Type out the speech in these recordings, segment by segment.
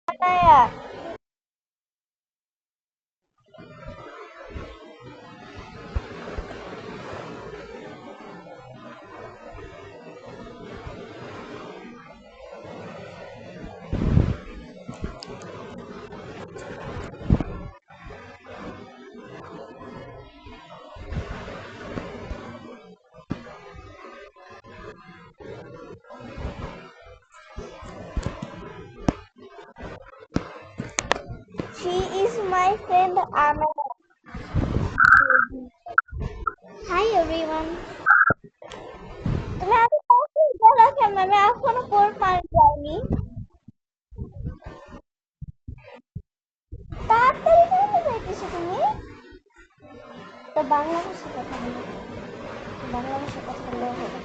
Anaya. She is my friend Anaya. Hi everyone. তুমি আগে কখন বলো কেন আমি এখনো কোর পার যাইনি তাড়াতাড়ি কেন যাইতেছো তুমি তো বাংলা ভাষা কথা বলো বাংলা ভাষা কথা বললেও হবে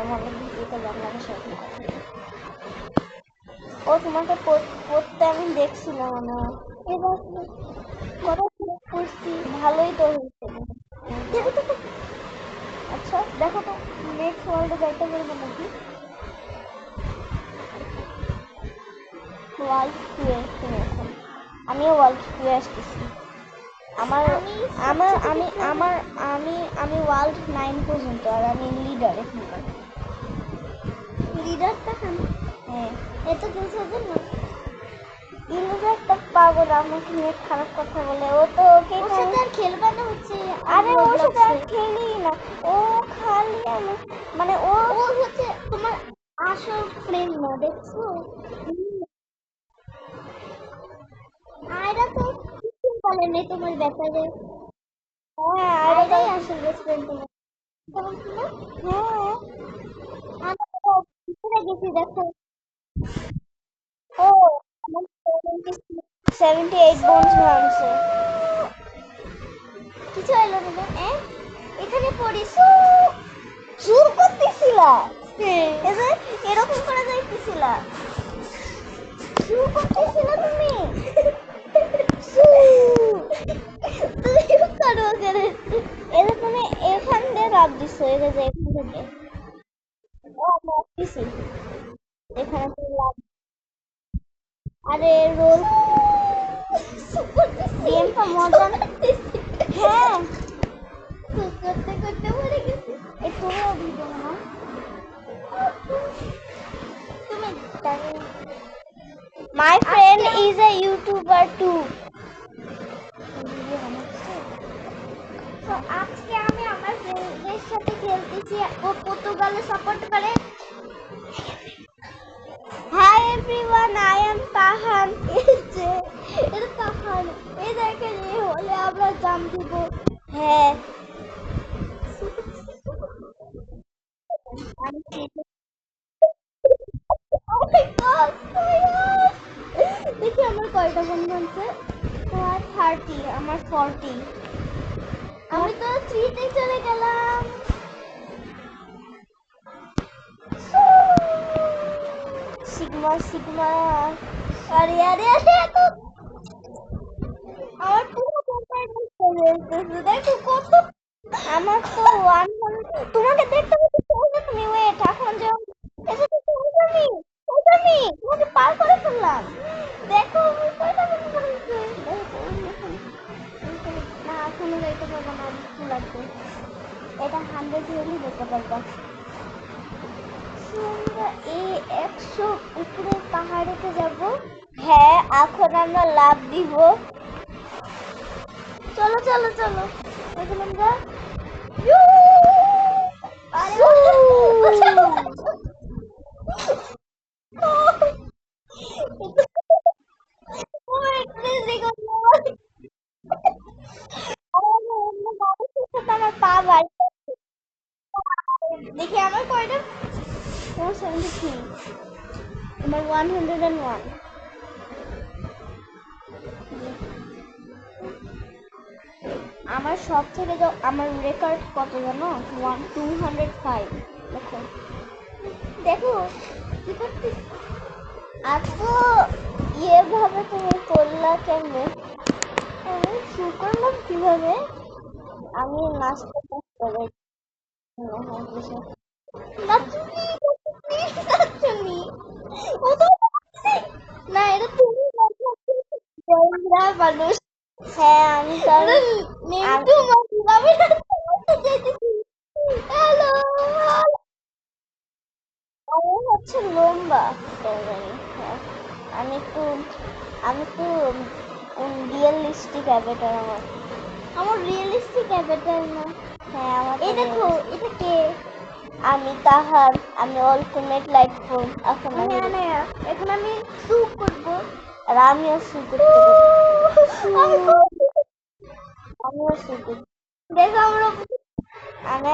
আমার ভিডিওতে বাংলা ভাষা কথা বলো। ও তোমাকে পড়তে আমি দেখছিলাম না এবার করা করছি ভালোই তো হয়েছে দেখো তো আচ্ছা দেখো তো নেক্সট ওয়ার্ল্ডে যাইতে পারবো নাকি ওয়ার্ল্ড টুয়ে তুমি এখন আমিও ওয়ার্ল্ড টুয়ে আসতেছি আমার আমার আমি আমার আমি আমি ওয়ার্ল্ড 9 পর্যন্ত আর আমি লিডার এখানকার লিডারটা কেন হ্যাঁ এত কিছু না ইলুজা একটা পাগল আমাকে নিয়ে খারাপ কথা বলে ও তো ওকে ওর সাথে আর খেলবে না হচ্ছে আরে ওর সাথে আর খেলি না ও খালি মানে ও হচ্ছে তোমার আসল ফ্রেন্ড না দেখছো আয়রা তো কিছু বলেনি তোমার ব্যাপারে হ্যাঁ আয়রাই আসল বেস্ট ফ্রেন্ড তোমার কেমন ছিল হ্যাঁ আমি তো ভিতরে গেছি দেখো ও আমার 78 বোনস ভাঙছে কিছু এলো না এখানে পড়িস শুরু করতেছিলা এই যে এরকম করে যাইতেছিলা শুরু করতেছিলা তুমি তুমি করো করে এই যে তুমি এখান দিয়ে লাভ দিছো এই যে এখান থেকে ও মারতেছি এখানে তুমি লাভ আরে রোল গেমটা মজা হ্যাঁ করতে করতে মরে গেছি এই তুমিও ভিডিও বানাও তুমি my friend is a YouTuber too তো আজকে আমি আমার ফ্রেন্ডদের সাথে খেলতেছি ও পর্তুগালে সাপোর্ট করে হাই এভরিওয়ান আই এম তাহান এটা তাহান এই দেখেন এই হলে আমরা জাম দিব হ্যাঁ দেখি আমার কয়টা বন্ধু আছে তোমার 30 আমার 40 আমি তো 3 তে চলে গেলাম সিগমা সিগমা আরে আরে আরে এত আমার পুরো কম্পার্টমেন্ট চলে এসেছে দেখো কত আমার তো তোমাকে দেখতে পাচ্ছি তুমি ওয়েট এখন যে এসে তো আমি তোমাকে পার করে ফেললাম দেখো আমি কয়টা মনে করেছি না এখনো যাইতে পারবো না একটু লাগবে এটা 100 হলেই যেতে পারবো আমরা এই 100 উপরের পাহাড়েতে যাব হ্যাঁ এখন আমরা লাভ দিব চলো চলো চলো এখন আমরা আমার পা বাড়ি দেখি আমার কয়টা 173 আমার 101 আমার সব থেকে আমার রেকর্ড কত জানো 205 দেখো দেখো কি করছিস এত ভাবে তুমি করলা কেমনে আমি শুরু করলাম কিভাবে আমি নাচতে করে নাচুনি নাচুনি ও তো না এটা তুমি মানুষ। হ্যাঁ আমি তো হ্যালো আমি হচ্ছে লম্বা হ্যাঁ, আমি একটু রিয়েলিস্টিক অ্যাভেটার আমার রিয়েলিস্টিক অ্যাভেটার না। হ্যাঁ আমার এই দেখো এটা কে আমি তাহার আমি অল্টারনেট লাইফ ফর্ম এখন এখন আমি সু করব আর আমিও সু করতে আমিও সু করব দেখো আমি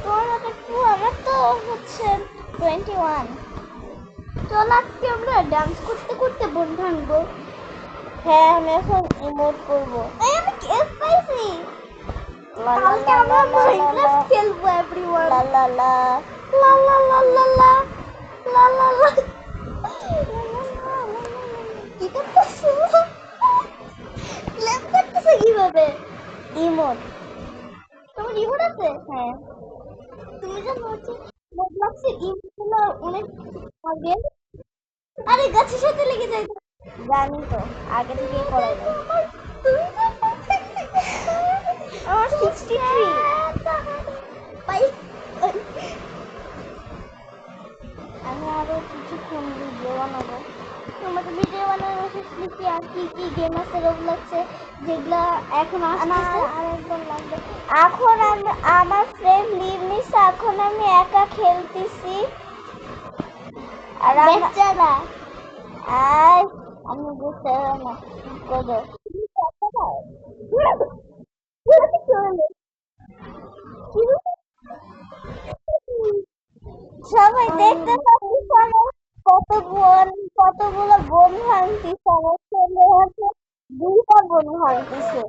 তোমার একটু আমার তো হচ্ছে 21 চল আজকে আমরা ডান্স করতে করতে বোন ভাঙবো হ্যাঁ আমি এখন ইমোট করবো আমি কেস পাইছি কালকে আমরা মাইনক্রাফট খেলবো এভরিওয়ান লা লা লা লা লা লা লা লা লা লা লা কি করতেছো ক্লেম করতেছো কিভাবে ইমোট তোমার ইমোট আছে হ্যাঁ তুমি জানো হচ্ছে রোবলক্সের ইমোটগুলো অনেক আগে আরে গাছের সাথে লেগে যায় জানি তো আগে থেকেই করা যায় আমার 63 আমি আরো কিছুক্ষণ ভিডিও বানাবো তোমাকে ভিডিও বানানো শিখলি কি আর কি কি গেম আছে রোবলক্সে যেগুলা এখন আসছে আরেকবার লাগবে এখন আমার ফ্রেন্ড লিভ নিছে এখন আমি একা খেলতেছি আর বেচারা আই আমি বুঝতে না করো সবাই দেখতে পাচ্ছি কতগুলো বোন ভাঙতিছে আমার ছেলে হচ্ছে 2টা বোন ভাঙতিছে